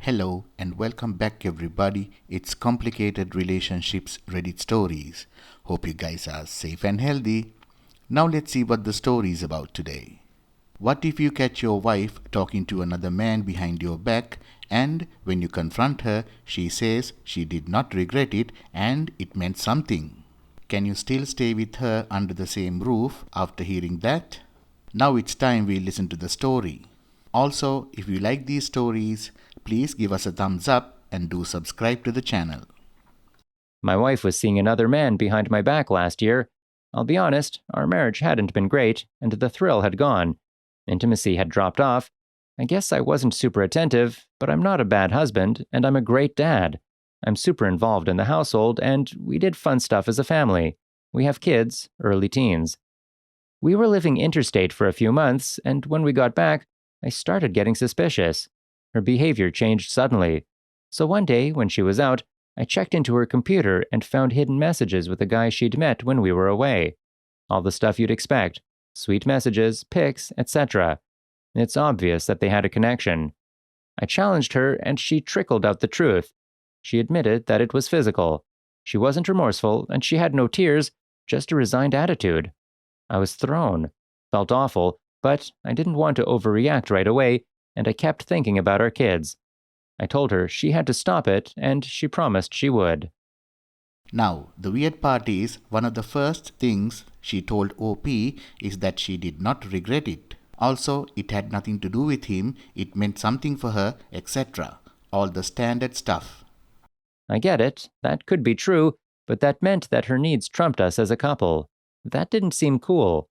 Hello and welcome back everybody. It's Complicated Relationships Reddit Stories. Hope you guys are safe and healthy. Now let's see what the story is about today. What if you catch your wife talking to another man behind your back and when you confront her, she says she did not regret it and it meant something? Can you still stay with her under the same roof after hearing that? Now it's time we listen to the story. Also, if you like these stories, please give us a thumbs up and do subscribe to the channel. My wife was seeing another man behind my back last year. I'll be honest, our marriage hadn't been great, and the thrill had gone. Intimacy had dropped off. I guess I wasn't super attentive, but I'm not a bad husband, and I'm a great dad. I'm super involved in the household, and we did fun stuff as a family. We have kids, early teens. We were living interstate for a few months, and when we got back, I started getting suspicious. Her behavior changed suddenly. So one day, when she was out, I checked into her computer and found hidden messages with a guy she'd met when we were away. All the stuff you'd expect. Sweet messages, pics, etc. It's obvious that they had a connection. I challenged her and she trickled out the truth. She admitted that it was physical. She wasn't remorseful and she had no tears, just a resigned attitude. I was thrown. Felt awful, but I didn't want to overreact right away, and I kept thinking about our kids. I told her she had to stop it, and she promised she would. Now, the weird part is one of the first things she told OP is that she did not regret it. Also, it had nothing to do with him, it meant something for her, etc. All the standard stuff. I get it, that could be true, but that meant that her needs trumped us as a couple. That didn't seem cool.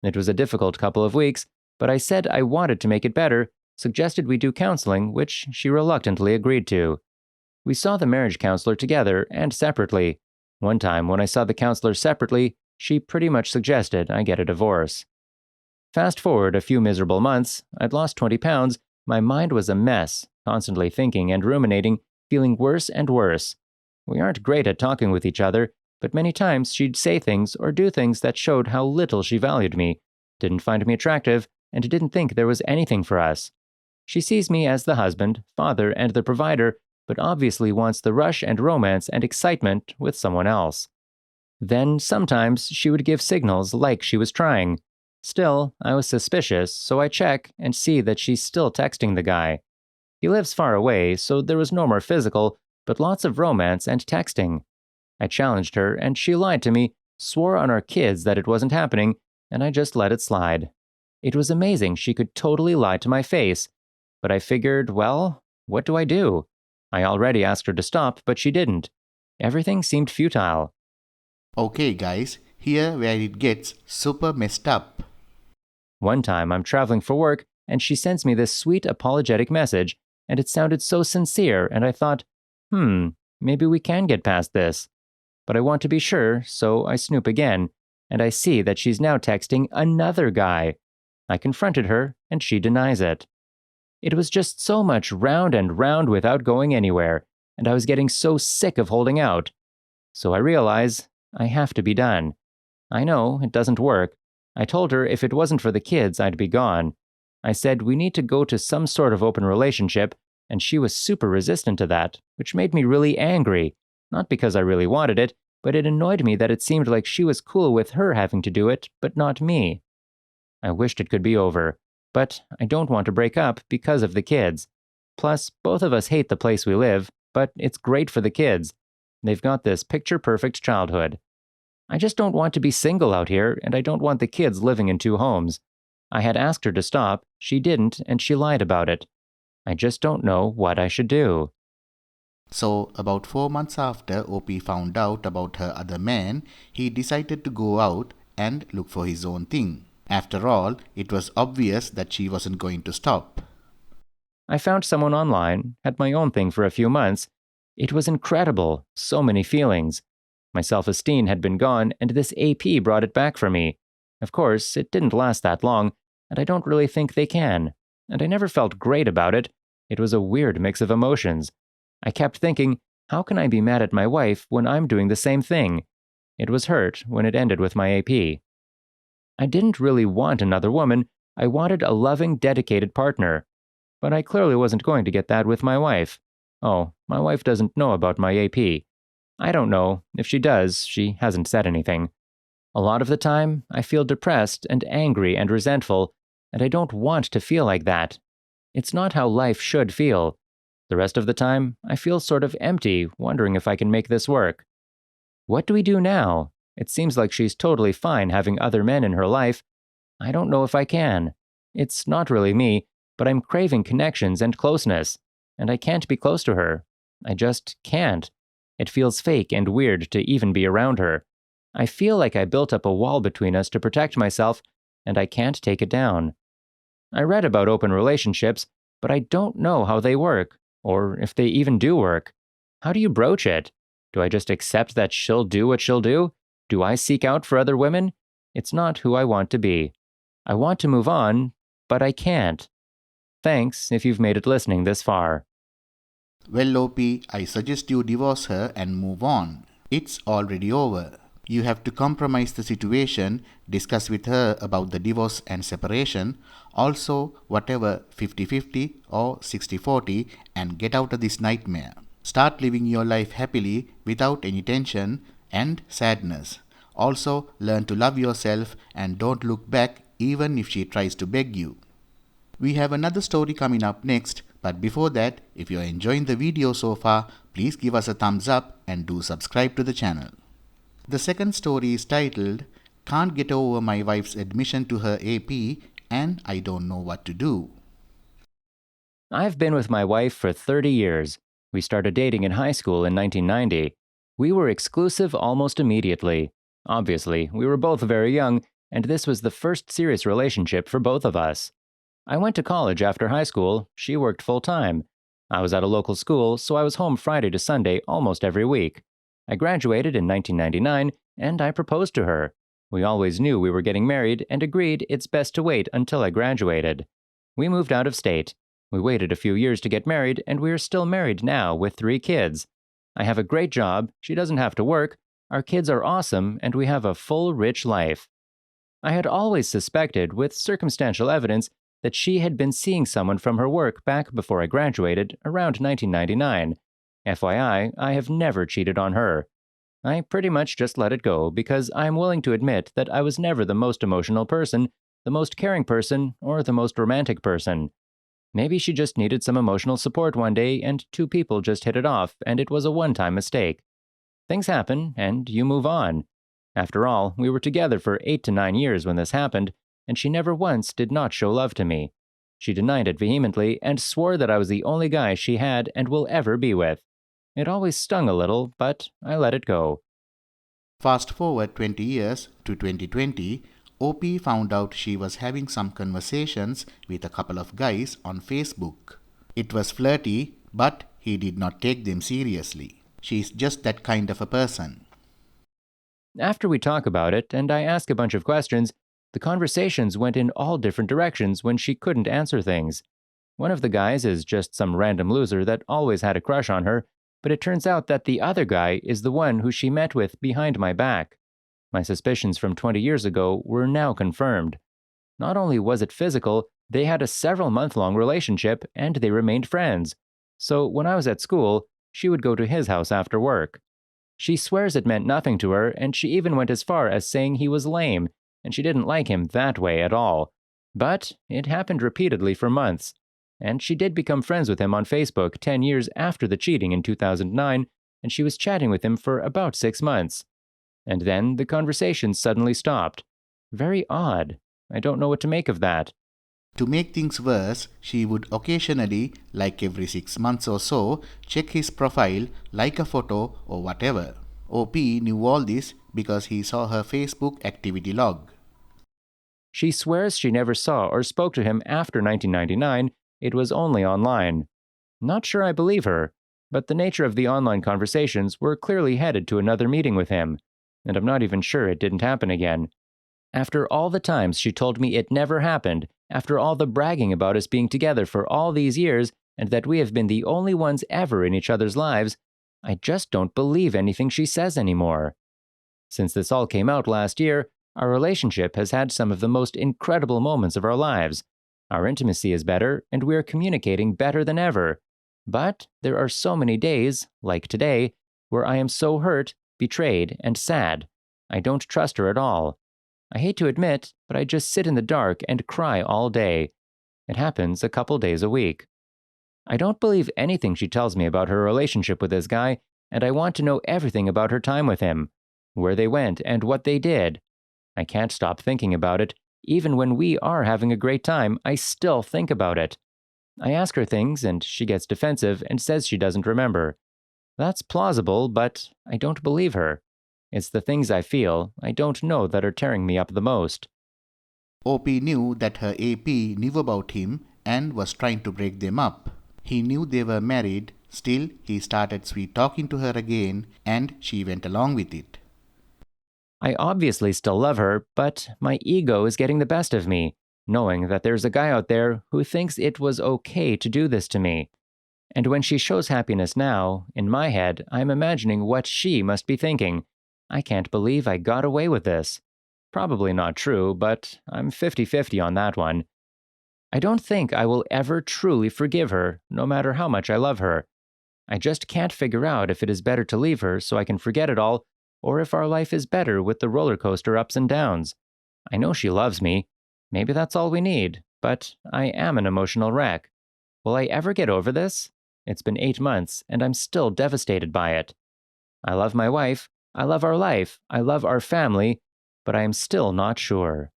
It was a difficult couple of weeks, but I said I wanted to make it better, suggested we do counseling, which she reluctantly agreed to. We saw the marriage counselor together and separately. One time, when I saw the counselor separately, she pretty much suggested I get a divorce. Fast forward a few miserable months, I'd lost 20 pounds, my mind was a mess, constantly thinking and ruminating, feeling worse and worse. We aren't great at talking with each other, but many times she'd say things or do things that showed how little she valued me, didn't find me attractive, and didn't think there was anything for us. She sees me as the husband, father, and the provider, but obviously wants the rush and romance and excitement with someone else. Then, sometimes, she would give signals like she was trying. Still, I was suspicious, so I check and see that she's still texting the guy. He lives far away, so there was no more physical, but lots of romance and texting. I challenged her, and she lied to me, swore on our kids that it wasn't happening, and I just let it slide. It was amazing she could totally lie to my face, but I figured, well, what do I do? I already asked her to stop, but she didn't. Everything seemed futile. Okay guys, here where it gets super messed up. One time I'm traveling for work, and she sends me this sweet apologetic message, and it sounded so sincere, and I thought, maybe we can get past this. But I want to be sure, so I snoop again, and I see that she's now texting another guy. I confronted her, and she denies it. It was just so much round and round without going anywhere, and I was getting so sick of holding out. So I realize I have to be done. I know it doesn't work. I told her if it wasn't for the kids, I'd be gone. I said we need to go to some sort of open relationship, and she was super resistant to that, which made me really angry. Not because I really wanted it, but it annoyed me that it seemed like she was cool with her having to do it, but not me. I wished it could be over, but I don't want to break up because of the kids. Plus, both of us hate the place we live, but it's great for the kids. They've got this picture-perfect childhood. I just don't want to be single out here, and I don't want the kids living in two homes. I had asked her to stop, she didn't, and she lied about it. I just don't know what I should do. So, about 4 months after OP found out about her other man, he decided to go out and look for his own thing. After all, it was obvious that she wasn't going to stop. I found someone online, had my own thing for a few months. It was incredible, so many feelings. My self-esteem had been gone, and this AP brought it back for me. Of course, it didn't last that long, and I don't really think they can. And I never felt great about it. It was a weird mix of emotions. I kept thinking, how can I be mad at my wife when I'm doing the same thing? It was hurt when it ended with my AP. I didn't really want another woman. I wanted a loving, dedicated partner. But I clearly wasn't going to get that with my wife. Oh, my wife doesn't know about my AP. I don't know. If she does, she hasn't said anything. A lot of the time, I feel depressed and angry and resentful, and I don't want to feel like that. It's not how life should feel. The rest of the time, I feel sort of empty, wondering if I can make this work. What do we do now? It seems like she's totally fine having other men in her life. I don't know if I can. It's not really me, but I'm craving connections and closeness, and I can't be close to her. I just can't. It feels fake and weird to even be around her. I feel like I built up a wall between us to protect myself, and I can't take it down. I read about open relationships, but I don't know how they work, or if they even do work. How do you broach it? Do I just accept that she'll do what she'll do? Do I seek out for other women? It's not who I want to be. I want to move on, but I can't. Thanks if you've made it listening this far. Well, OP, I suggest you divorce her and move on. It's already over. You have to compromise the situation, discuss with her about the divorce and separation, also whatever 50-50 or 60-40, and get out of this nightmare. Start living your life happily without any tension and sadness. Also, learn to love yourself and don't look back even if she tries to beg you. We have another story coming up next, but before that, if you are enjoying the video so far, please give us a thumbs up and do subscribe to the channel. The second story is titled, Can't Get Over My Wife's Admission to Her AP and I Don't Know What to Do. I've been with my wife for 30 years. We started dating in high school in 1990. We were exclusive almost immediately. Obviously, we were both very young, and this was the first serious relationship for both of us. I went to college after high school. She worked full-time. I was at a local school, so I was home Friday to Sunday almost every week. I graduated in 1999, and I proposed to her. We always knew we were getting married and agreed it's best to wait until I graduated. We moved out of state. We waited a few years to get married, and we are still married now with 3 kids. I have a great job, she doesn't have to work, our kids are awesome, and we have a full, rich life. I had always suspected, with circumstantial evidence, that she had been seeing someone from her work back before I graduated, around 1999. FYI, I have never cheated on her. I pretty much just let it go because I'm willing to admit that I was never the most emotional person, the most caring person, or the most romantic person. Maybe she just needed some emotional support one day and 2 people just hit it off and it was a one-time mistake. Things happen and you move on. After all, we were together for 8 to 9 years when this happened, and she never once did not show love to me. She denied it vehemently and swore that I was the only guy she had and will ever be with. It always stung a little, but I let it go. Fast forward 20 years to 2020, OP found out she was having some conversations with a couple of guys on Facebook. It was flirty, but he did not take them seriously. She's just that kind of a person. After we talk about it and I ask a bunch of questions, the conversations went in all different directions when she couldn't answer things. One of the guys is just some random loser that always had a crush on her, but it turns out that the other guy is the one who she met with behind my back. My suspicions from 20 years ago were now confirmed. Not only was it physical, they had a several-month-long relationship and they remained friends. So when I was at school, she would go to his house after work. She swears it meant nothing to her, and she even went as far as saying he was lame, and she didn't like him that way at all. But it happened repeatedly for months. And she did become friends with him on Facebook 10 years after the cheating in 2009, and she was chatting with him for about 6 months. And then the conversation suddenly stopped. Very odd. I don't know what to make of that. To make things worse, she would occasionally, like every 6 months or so, check his profile, like a photo or whatever. OP knew all this because he saw her Facebook activity log. She swears she never saw or spoke to him after 1999, it was only online. Not sure I believe her, but the nature of the online conversations were clearly headed to another meeting with him, and I'm not even sure it didn't happen again. After all the times she told me it never happened, after all the bragging about us being together for all these years, and that we have been the only ones ever in each other's lives, I just don't believe anything she says anymore. Since this all came out last year, our relationship has had some of the most incredible moments of our lives. Our intimacy is better, and we are communicating better than ever. But there are so many days, like today, where I am so hurt, betrayed, and sad. I don't trust her at all. I hate to admit, but I just sit in the dark and cry all day. It happens a couple days a week. I don't believe anything she tells me about her relationship with this guy, and I want to know everything about her time with him, where they went, and what they did. I can't stop thinking about it. Even when we are having a great time, I still think about it. I ask her things, and she gets defensive and says she doesn't remember. That's plausible, but I don't believe her. It's the things I feel, I don't know, that are tearing me up the most. OP knew that her AP knew about him and was trying to break them up. He knew they were married, still he started sweet talking to her again and she went along with it. I obviously still love her, but my ego is getting the best of me, knowing that there's a guy out there who thinks it was okay to do this to me. And when she shows happiness now, in my head, I'm imagining what she must be thinking. I can't believe I got away with this. Probably not true, but I'm 50-50 on that one. I don't think I will ever truly forgive her, no matter how much I love her. I just can't figure out if it is better to leave her so I can forget it all, or if our life is better with the roller coaster ups and downs. I know she loves me. Maybe that's all we need, but I am an emotional wreck. Will I ever get over this? It's been 8 months, and I'm still devastated by it. I love my wife, I love our life, I love our family, but I am still not sure.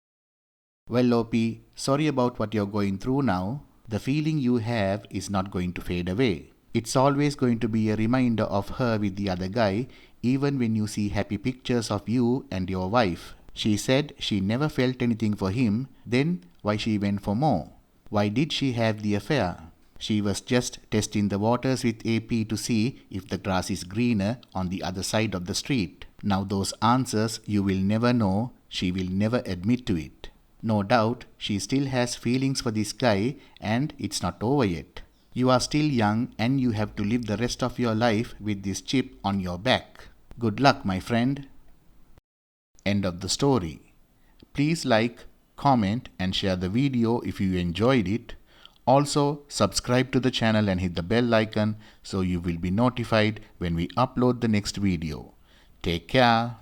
Well, OP, sorry about what you're going through now. The feeling you have is not going to fade away. It's always going to be a reminder of her with the other guy, even when you see happy pictures of you and your wife. She said she never felt anything for him, then why she went for more? Why did she have the affair? She was just testing the waters with AP to see if the grass is greener on the other side of the street. Now those answers you will never know, she will never admit to it. No doubt, she still has feelings for this guy and it's not over yet. You are still young and you have to live the rest of your life with this chip on your back. Good luck, my friend. End of the story. Please like, comment and share the video if you enjoyed it. Also, subscribe to the channel and hit the bell icon so you will be notified when we upload the next video. Take care.